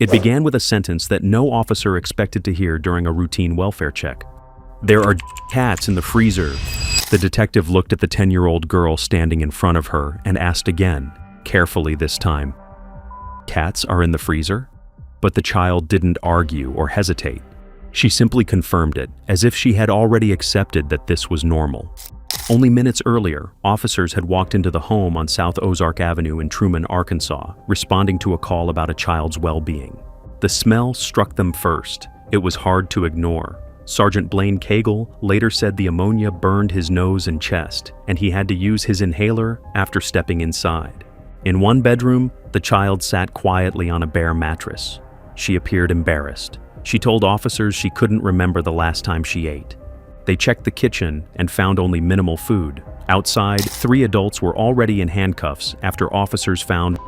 It began with a sentence that no officer expected to hear during a routine welfare check. "There are cats in the freezer." The detective looked at the 10-year-old girl standing in front of her and asked again, carefully this time, "Cats are in the freezer?" But the child didn't argue or hesitate. She simply confirmed it, as if she had already accepted that this was normal. Only minutes earlier, officers had walked into the home on South Ozark Avenue in Trumann, Arkansas, responding to a call about a child's well-being. The smell struck them first. It was hard to ignore. Sergeant Blaine Cagle later said the ammonia burned his nose and chest, and he had to use his inhaler after stepping inside. In one bedroom, the child sat quietly on a bare mattress. She appeared embarrassed. She told officers she couldn't remember the last time she ate. They checked the kitchen and found only minimal food. Outside, 3 adults were already in handcuffs after officers found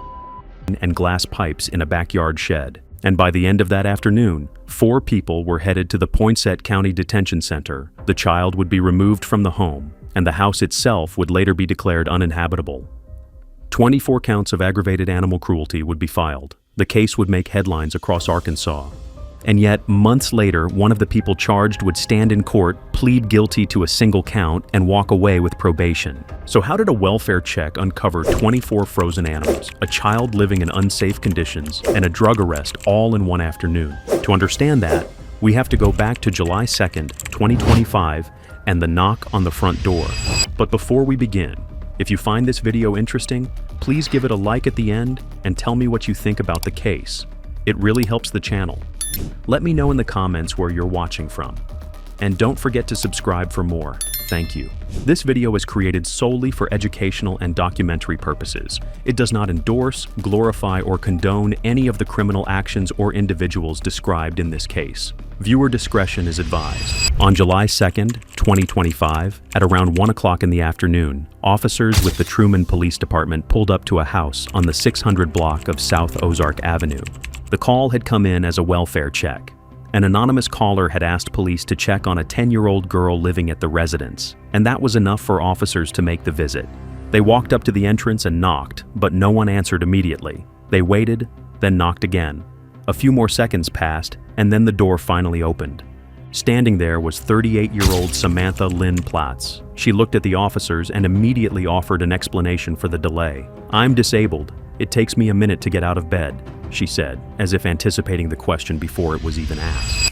and glass pipes in a backyard shed. And by the end of that afternoon, 4 people were headed to the Poinsett County Detention Center. The child would be removed from the home, and the house itself would later be declared uninhabitable. 24 counts of aggravated animal cruelty would be filed. The case would make headlines across Arkansas. And yet, months later, one of the people charged would stand in court, plead guilty to a single count, and walk away with probation. So how did a welfare check uncover 24 frozen animals, a child living in unsafe conditions, and a drug arrest all in one afternoon? To understand that, we have to go back to July 2nd, 2025, and the knock on the front door. But before we begin, if you find this video interesting, please give it a like at the end and tell me what you think about the case. It really helps the channel. Let me know in the comments where you're watching from. And don't forget to subscribe for more. Thank you. This video is created solely for educational and documentary purposes. It does not endorse, glorify, or condone any of the criminal actions or individuals described in this case. Viewer discretion is advised. On July 2nd, 2025, at around 1 o'clock in the afternoon, officers with the Trumann Police Department pulled up to a house on the 600 block of South Ozark Avenue. The call had come in as a welfare check. An anonymous caller had asked police to check on a 10-year-old girl living at the residence, and that was enough for officers to make the visit. They walked up to the entrance and knocked, but no one answered immediately. They waited, then knocked again. A few more seconds passed, and then the door finally opened. Standing there was 38-year-old Samantha Lynn Platz. She looked at the officers and immediately offered an explanation for the delay. "I'm disabled. It takes me a minute to get out of bed," she said, as if anticipating the question before it was even asked.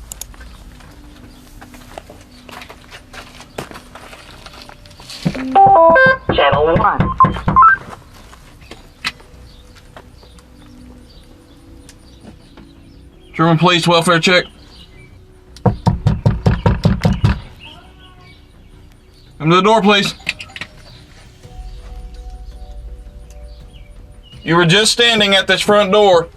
Channel 1. Trumann Police welfare check. Come to the door, please. You were just standing at this front door.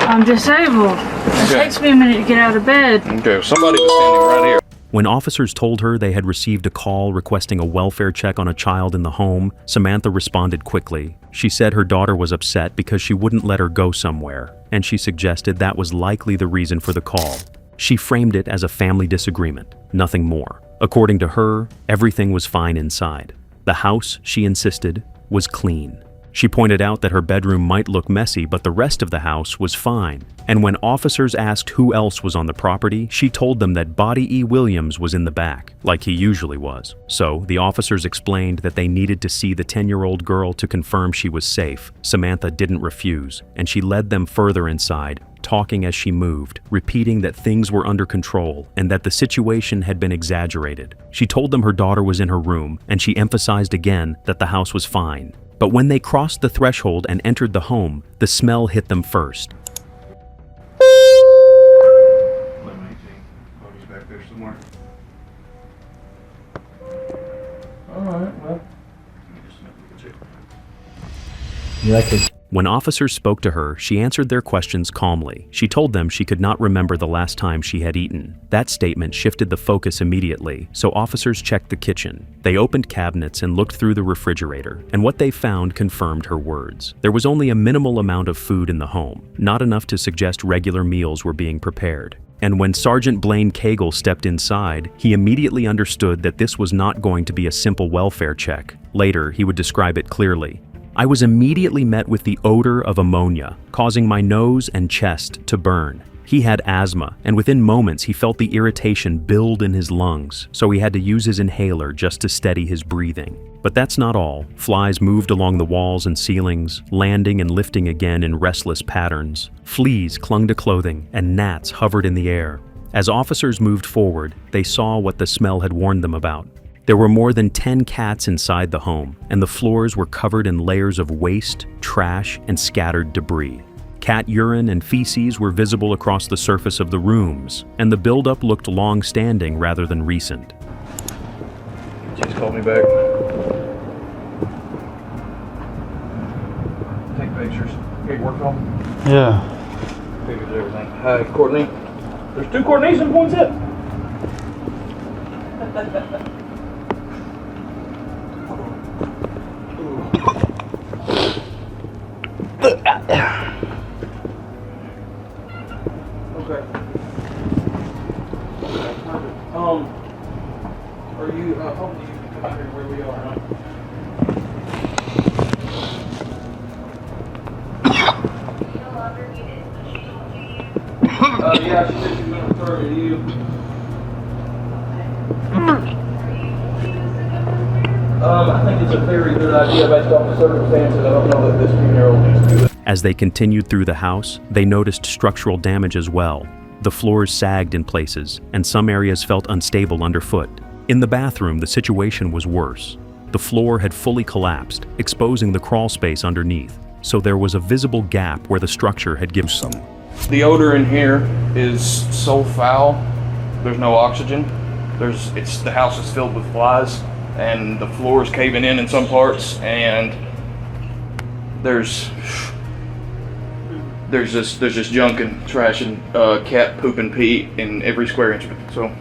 I'm disabled. It takes me a minute to get out of bed. Okay, somebody was standing right here. When officers told her they had received a call requesting a welfare check on a child in the home, Samantha responded quickly. She said her daughter was upset because she wouldn't let her go somewhere, and she suggested that was likely the reason for the call. She framed it as a family disagreement, nothing more. According to her, everything was fine inside. The house, she insisted, was clean. She pointed out that her bedroom might look messy, but the rest of the house was fine. And when officers asked who else was on the property, she told them that Boddie E. Williams was in the back, like he usually was. So, the officers explained that they needed to see the 10-year-old girl to confirm she was safe. Samantha didn't refuse, and she led them further inside, talking as she moved, repeating that things were under control and that the situation had been exaggerated. She told them her daughter was in her room, and she emphasized again that the house was fine. But when they crossed the threshold and entered the home, the smell hit them first. Boddie's back there somewhere. Alright, well. When officers spoke to her, she answered their questions calmly. She told them she could not remember the last time she had eaten. That statement shifted the focus immediately, so officers checked the kitchen. They opened cabinets and looked through the refrigerator, and what they found confirmed her words. There was only a minimal amount of food in the home, not enough to suggest regular meals were being prepared. And when Sergeant Blaine Cagle stepped inside, he immediately understood that this was not going to be a simple welfare check. Later, he would describe it clearly. I was immediately met with the odor of ammonia, causing my nose and chest to burn. He had asthma, and within moments he felt the irritation build in his lungs, so he had to use his inhaler just to steady his breathing. But that's not all. Flies moved along the walls and ceilings, landing and lifting again in restless patterns. Fleas clung to clothing, and gnats hovered in the air. As officers moved forward, they saw what the smell had warned them about. There were more than 10 cats inside the home, and the floors were covered in layers of waste, trash, and scattered debris. Cat urine and feces were visible across the surface of the rooms, and the buildup looked long-standing rather than recent. Just called me back. Take pictures. Okay, work on. Yeah. Pictures of everything. Hi, Courtney. There's 2 Courtneys and 1 Zip. Okay. Are you hoping you can come out here where we are, huh? Yeah, she said she was going to refer to you. I think it's a very good idea based off the circumstances. I don't know that this 10-year-old needs to do it. As they continued through the house, they noticed structural damage as well. The floors sagged in places, and some areas felt unstable underfoot. In the bathroom, the situation was worse. The floor had fully collapsed, exposing the crawl space underneath, so there was a visible gap where the structure had given some. The odor in here is so foul. There's no oxygen. The house is filled with flies, and the floor is caving in some parts, and there's just junk and trash and cat poop and pee in every square inch of it. So.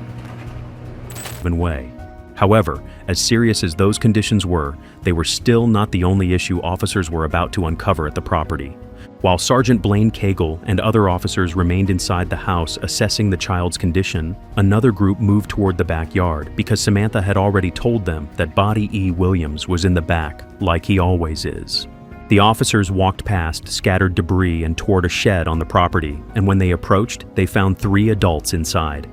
Way. However, as serious as those conditions were, they were still not the only issue officers were about to uncover at the property. While Sergeant Blaine Cagle and other officers remained inside the house assessing the child's condition, another group moved toward the backyard because Samantha had already told them that Boddie E. Williams was in the back, like he always is. The officers walked past scattered debris and toward a shed on the property, and when they approached, they found 3 adults inside.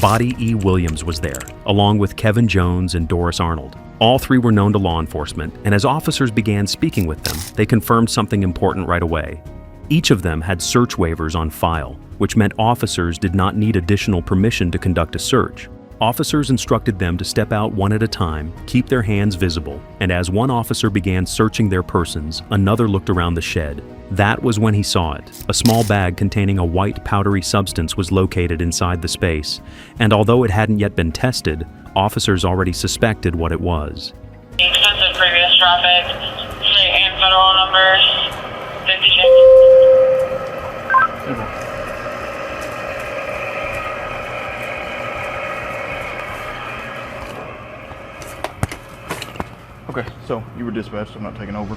Boddie E. Williams was there, along with Kevin Jones and Doris Arnold. All 3 were known to law enforcement, and as officers began speaking with them, they confirmed something important right away. Each of them had search waivers on file, which meant officers did not need additional permission to conduct a search. Officers instructed them to step out one at a time, keep their hands visible, and as one officer began searching their persons, another looked around the shed. That was when he saw it. A small bag containing a white powdery substance was located inside the space, and although it hadn't yet been tested, officers already suspected what it was. Extensive previous traffic, state and federal numbers, 56. Okay, so you were dispatched. I'm not taking over.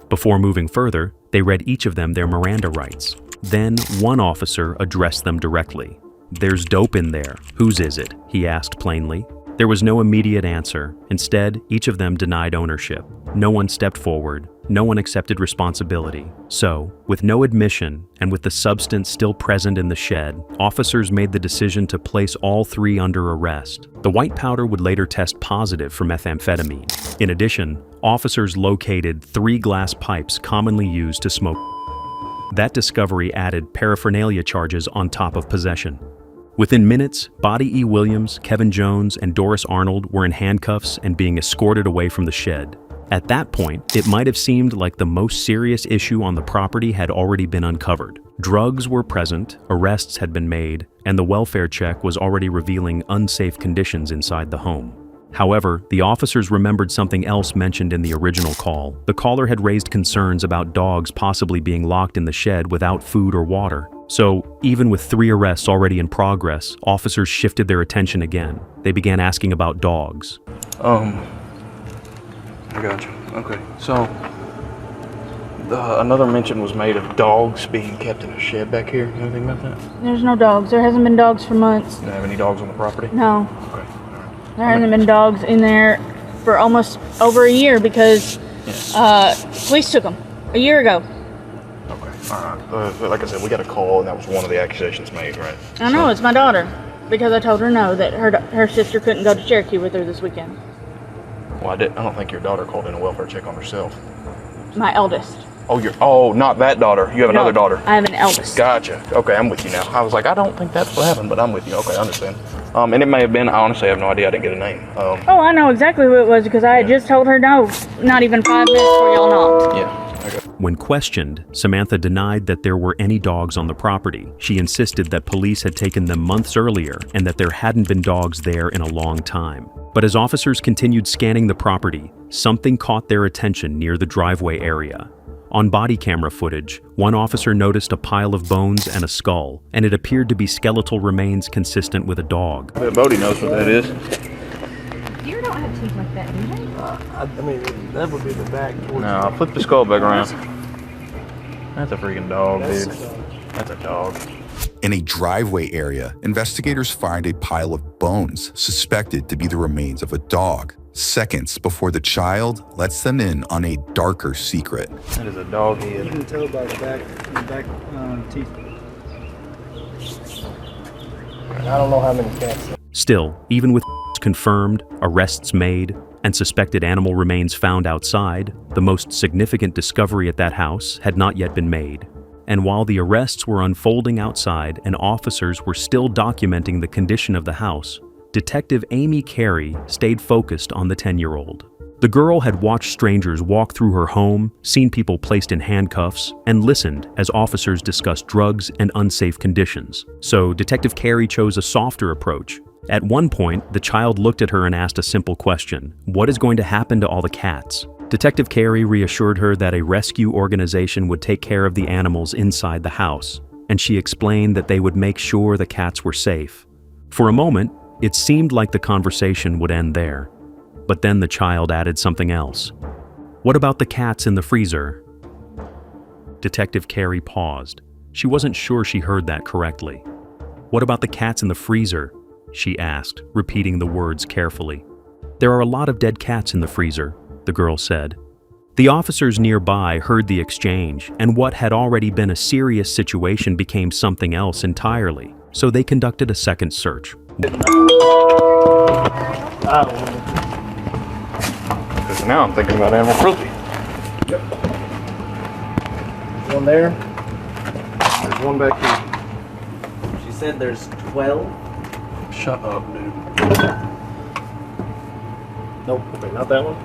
Before moving further, they read each of them their Miranda rights. Then one officer addressed them directly. "There's dope in there. Whose is it?" he asked plainly. There was no immediate answer. Instead, each of them denied ownership. No one stepped forward. No one accepted responsibility. So, with no admission and with the substance still present in the shed, officers made the decision to place all 3 under arrest. The white powder would later test positive for methamphetamine. In addition, officers located 3 glass pipes commonly used to smoke. That discovery added paraphernalia charges on top of possession. Within minutes, Boddie E. Williams, Kevin Jones, and Doris Arnold were in handcuffs and being escorted away from the shed. At that point, it might have seemed like the most serious issue on the property had already been uncovered. Drugs were present, arrests had been made, and the welfare check was already revealing unsafe conditions inside the home. However, the officers remembered something else mentioned in the original call. The caller had raised concerns about dogs possibly being locked in the shed without food or water. So, even with 3 arrests already in progress, officers shifted their attention again. They began asking about dogs. I gotcha. Okay, so another mention was made of dogs being kept in a shed back here. You know anything about that? There's no dogs. There hasn't been dogs for months. You don't have any dogs on the property? No. Okay. There hasn't been dogs in there for almost over a year because Police took him a year ago. Okay, all right. Like I said, we got a call, and that was one of the accusations made, right? I know, it's my daughter. Because I told her no, that her sister couldn't go to Cherokee with her this weekend. Well, I don't think your daughter called in a welfare check on herself. My eldest. Oh, not that daughter. You have another daughter. I have an eldest. Gotcha. Okay, I'm with you now. I was like, I don't think that's what happened, but I'm with you. Okay, I understand. And it may have been, I honestly have no idea. I didn't get a name. Oh, I know exactly who it was because I had just told her no, not even 5 minutes before y'all knocked. Yeah. Okay. When questioned, Samantha denied that there were any dogs on the property. She insisted that police had taken them months earlier and that there hadn't been dogs there in a long time. But as officers continued scanning the property, something caught their attention near the driveway area. On body camera footage, one officer noticed a pile of bones and a skull, and it appeared to be skeletal remains consistent with a dog. Boddie knows what that is. You don't have teeth like that, do you? I mean, that would be the back. No, flip the skull back around. That's a freaking dog, dude. That's a dog. In a driveway area, investigators find a pile of bones suspected to be the remains of a dog, seconds before the child lets them in on a darker secret. That is a dog head. You can tell by the back teeth. I don't know how many cats. Still, even with confirmed, arrests made, and suspected animal remains found outside, the most significant discovery at that house had not yet been made. And while the arrests were unfolding outside and officers were still documenting the condition of the house, Detective Amy Carey stayed focused on the 10-year-old. The girl had watched strangers walk through her home, seen people placed in handcuffs, and listened as officers discussed drugs and unsafe conditions. So Detective Carey chose a softer approach. At one point, the child looked at her and asked a simple question: what is going to happen to all the cats? Detective Carey reassured her that a rescue organization would take care of the animals inside the house, and she explained that they would make sure the cats were safe. For a moment, it seemed like the conversation would end there. But then the child added something else. What about the cats in the freezer? Detective Carey paused. She wasn't sure she heard that correctly. What about the cats in the freezer? She asked, repeating the words carefully. There are a lot of dead cats in the freezer, the girl said. The officers nearby heard the exchange, and what had already been a serious situation became something else entirely, so they conducted a second search. Because now I'm thinking about animal cruelty. Yep. One there. There's one back here. She said there's 12. Shut up, dude. Nope. Okay, not that one.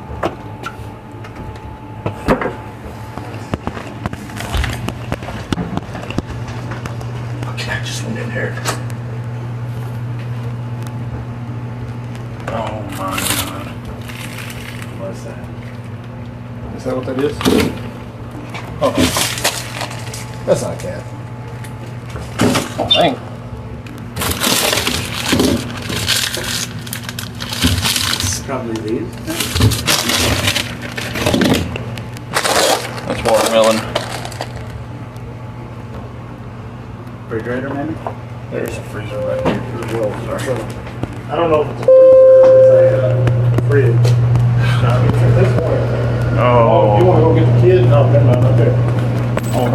Okay, I just went in here. Oh my god. What's that? Is that what that is? Oh, that's not a cat. Oh, dang. It's probably these. That's watermelon. Refrigerator, maybe? There's a freezer right here as well, sorry. I don't know if it's a freezer or a fridge. No, it's this one. Oh. You want to go get the kid? No, never mind, okay.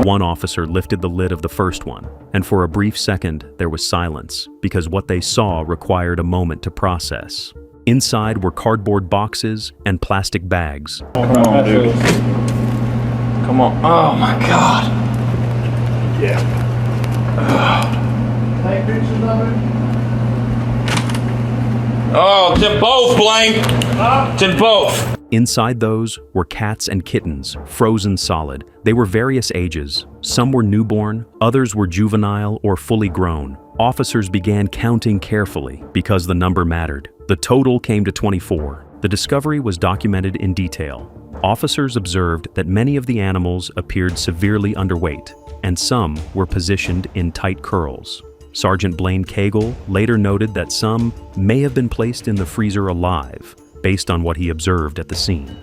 One officer lifted the lid of the first one, and for a brief second there was silence, because what they saw required a moment to process. Inside were cardboard boxes and plastic bags. Come on, dude. Come on. Oh my god. Yeah. Take pictures of it? Oh, it's in both, Blaine. It's in both. Inside those were cats and kittens, frozen solid. They were various ages. Some were newborn, others were juvenile or fully grown. Officers began counting carefully because the number mattered. The total came to 24. The discovery was documented in detail. Officers observed that many of the animals appeared severely underweight, and some were positioned in tight curls. Sergeant Blaine Cagle later noted that some may have been placed in the freezer alive, based on what he observed at the scene.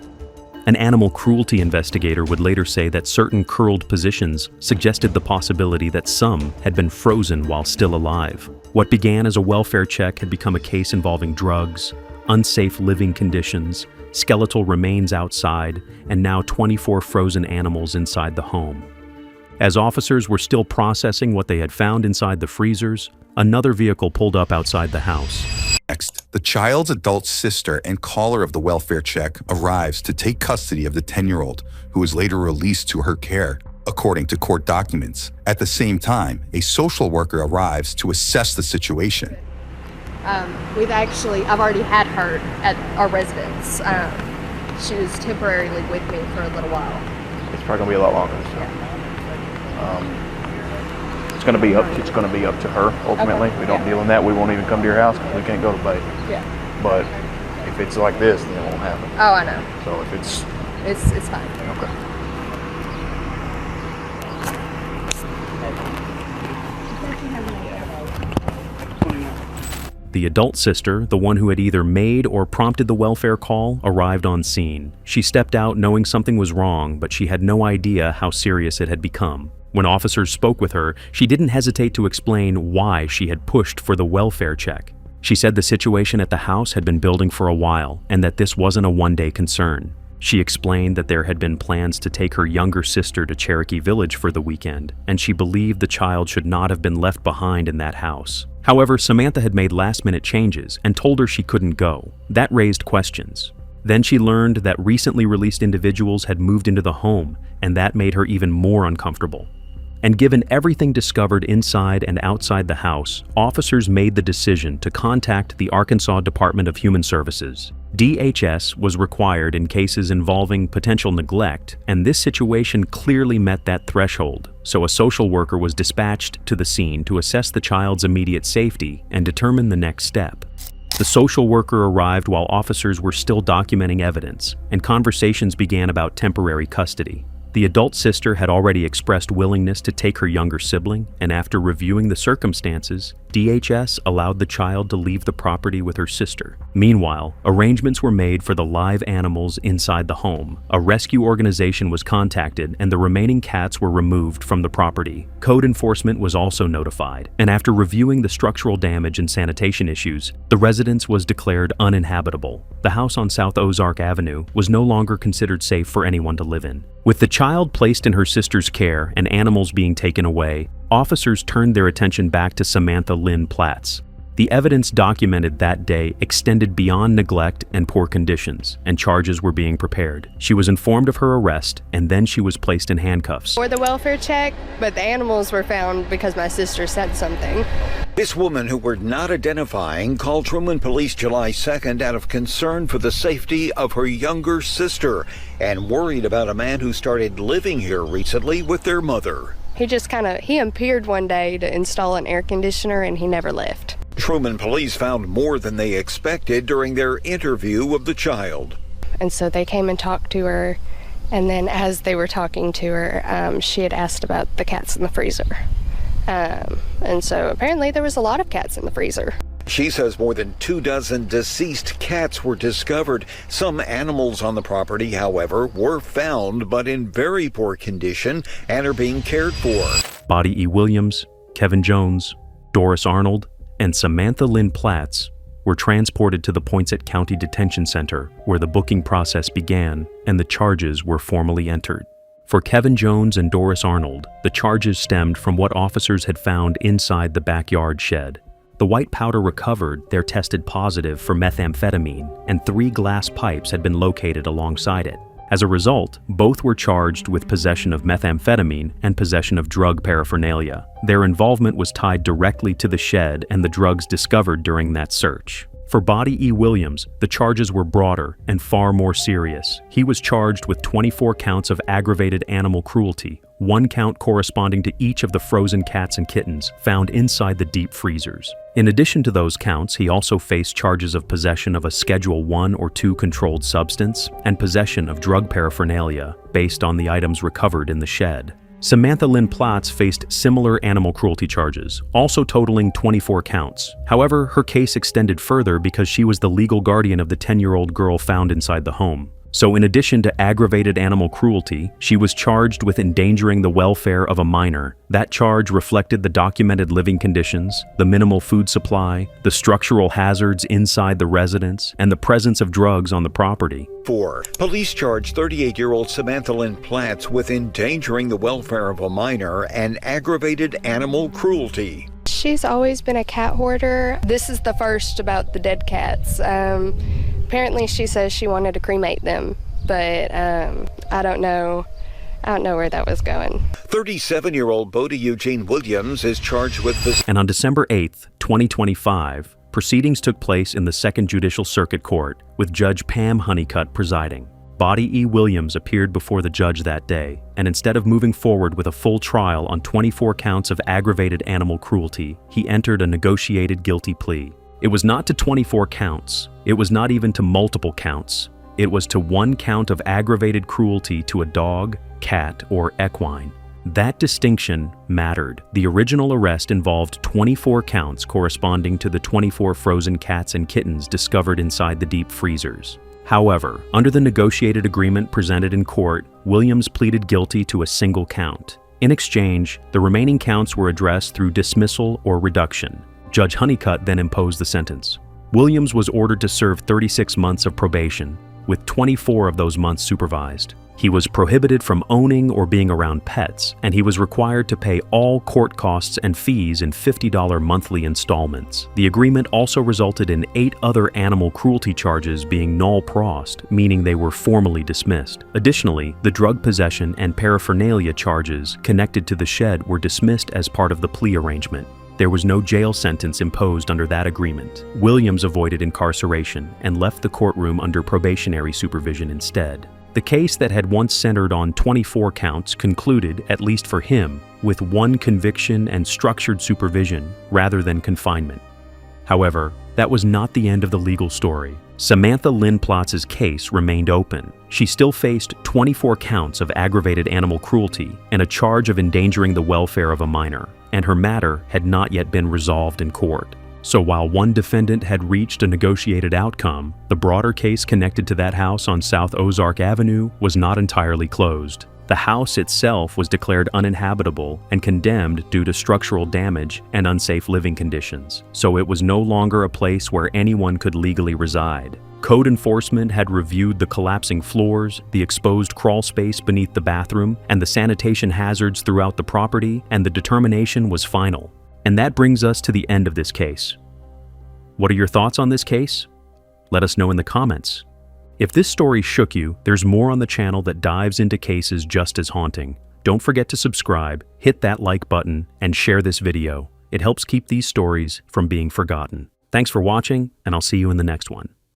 An animal cruelty investigator would later say that certain curled positions suggested the possibility that some had been frozen while still alive. What began as a welfare check had become a case involving drugs, unsafe living conditions, skeletal remains outside, and now 24 frozen animals inside the home. As officers were still processing what they had found inside the freezers, another vehicle pulled up outside the house. Next, the child's adult sister and caller of the welfare check arrives to take custody of the 10-year-old, who was later released to her care, according to court documents. At the same time, a social worker arrives to assess the situation. I've already had her at our residence. She was temporarily with me for a little while. It's probably gonna be a lot longer. So. It's gonna be up to her ultimately. Okay. We don't deal in that. We won't even come to your house because we can't go to bed. Yeah. But if it's like this, then it won't happen. Oh, I know. So if it's It's fine. okay. The adult sister, the one who had either made or prompted the welfare call, arrived on scene. She stepped out knowing something was wrong, but she had no idea how serious it had become. When officers spoke with her, she didn't hesitate to explain why she had pushed for the welfare check. She said the situation at the house had been building for a while and that this wasn't a one-day concern. She explained that there had been plans to take her younger sister to Cherokee Village for the weekend, and she believed the child should not have been left behind in that house. However, Samantha had made last-minute changes and told her she couldn't go. That raised questions. Then she learned that recently released individuals had moved into the home, and that made her even more uncomfortable. And given everything discovered inside and outside the house, officers made the decision to contact the Arkansas Department of Human Services. DHS was required in cases involving potential neglect, and this situation clearly met that threshold, so a social worker was dispatched to the scene to assess the child's immediate safety and determine the next step. The social worker arrived while officers were still documenting evidence, and conversations began about temporary custody. The adult sister had already expressed willingness to take her younger sibling, and after reviewing the circumstances, DHS allowed the child to leave the property with her sister. Meanwhile, arrangements were made for the live animals inside the home. A rescue organization was contacted, and the remaining cats were removed from the property. Code enforcement was also notified, and after reviewing the structural damage and sanitation issues, the residence was declared uninhabitable. The house on South Ozark Avenue was no longer considered safe for anyone to live in. With the child placed in her sister's care and animals being taken away, officers turned their attention back to Samantha Lynn Platz. The evidence documented that day extended beyond neglect and poor conditions, and charges were being prepared. She was informed of her arrest, and then she was placed in handcuffs. For the welfare check, but the animals were found because my sister said something. This woman, who we're not identifying, called Trumann police July 2nd out of concern for the safety of her younger sister and worried about a man who started living here recently with their mother. He appeared one day to install an air conditioner and he never left. Trumann police found more than they expected during their interview of the child. And so they came and talked to her, and then as they were talking to her, she had asked about the cats in the freezer. And so apparently there was a lot of cats in the freezer. She says more than 24 deceased cats were discovered. Some animals on the property, however, were found, but in very poor condition and are being cared for. Boddie E. Williams, Kevin Jones, Doris Arnold, and Samantha Lynn Platz were transported to the Poinsett County Detention Center, where the booking process began and the charges were formally entered. For Kevin Jones and Doris Arnold, the charges stemmed from what officers had found inside the backyard shed. The white powder recovered there tested positive for methamphetamine, and 3 glass pipes had been located alongside it. As a result, both were charged with possession of methamphetamine and possession of drug paraphernalia. Their involvement was tied directly to the shed and the drugs discovered during that search. For Boddie E. Williams, the charges were broader and far more serious. He was charged with 24 counts of aggravated animal cruelty, 1 count corresponding to each of the frozen cats and kittens found inside the deep freezers. In addition to those counts, he also faced charges of possession of a Schedule 1 or 2 controlled substance and possession of drug paraphernalia based on the items recovered in the shed. Samantha Lynn Platz faced similar animal cruelty charges, also totaling 24 counts. However, her case extended further because she was the legal guardian of the 10-year-old girl found inside the home. So in addition to aggravated animal cruelty, she was charged with endangering the welfare of a minor. That charge reflected the documented living conditions, the minimal food supply, the structural hazards inside the residence, and the presence of drugs on the property. 4. Police charged 38-year-old Samantha Platz with endangering the welfare of a minor and aggravated animal cruelty. She's always been a cat hoarder. This is the first about the dead cats. Apparently she says she wanted to cremate them, but I don't know where that was going. 37-year-old Boddie Eugene Williams is charged with this. And on December 8th, 2025, proceedings took place in the 2nd Judicial Circuit Court, with Judge Pam Honeycutt presiding. Boddie E. Williams appeared before the judge that day, and instead of moving forward with a full trial on 24 counts of aggravated animal cruelty, he entered a negotiated guilty plea. It was not to 24 counts. It was not even to multiple counts. It was to 1 count of aggravated cruelty to a dog, cat, or equine. That distinction mattered. The original arrest involved 24 counts corresponding to the 24 frozen cats and kittens discovered inside the deep freezers. However, under the negotiated agreement presented in court, Williams pleaded guilty to a single count. In exchange, the remaining counts were addressed through dismissal or reduction. Judge Honeycutt then imposed the sentence. Williams was ordered to serve 36 months of probation, with 24 of those months supervised. He was prohibited from owning or being around pets, and he was required to pay all court costs and fees in $50 monthly installments. The agreement also resulted in 8 other animal cruelty charges being null prost, meaning they were formally dismissed. Additionally, the drug possession and paraphernalia charges connected to the shed were dismissed as part of the plea arrangement. There was no jail sentence imposed under that agreement. Williams avoided incarceration and left the courtroom under probationary supervision instead. The case that had once centered on 24 counts concluded, at least for him, with 1 conviction and structured supervision rather than confinement. However, that was not the end of the legal story. Samantha Platz's case remained open. She still faced 24 counts of aggravated animal cruelty and a charge of endangering the welfare of a minor, and her matter had not yet been resolved in court. So while one defendant had reached a negotiated outcome, the broader case connected to that house on South Ozark Avenue was not entirely closed. The house itself was declared uninhabitable and condemned due to structural damage and unsafe living conditions, so it was no longer a place where anyone could legally reside. Code enforcement had reviewed the collapsing floors, the exposed crawl space beneath the bathroom, and the sanitation hazards throughout the property, and the determination was final. And that brings us to the end of this case. What are your thoughts on this case? Let us know in the comments. If this story shook you, there's more on the channel that dives into cases just as haunting. Don't forget to subscribe, hit that like button, and share this video. It helps keep these stories from being forgotten. Thanks for watching, and I'll see you in the next one.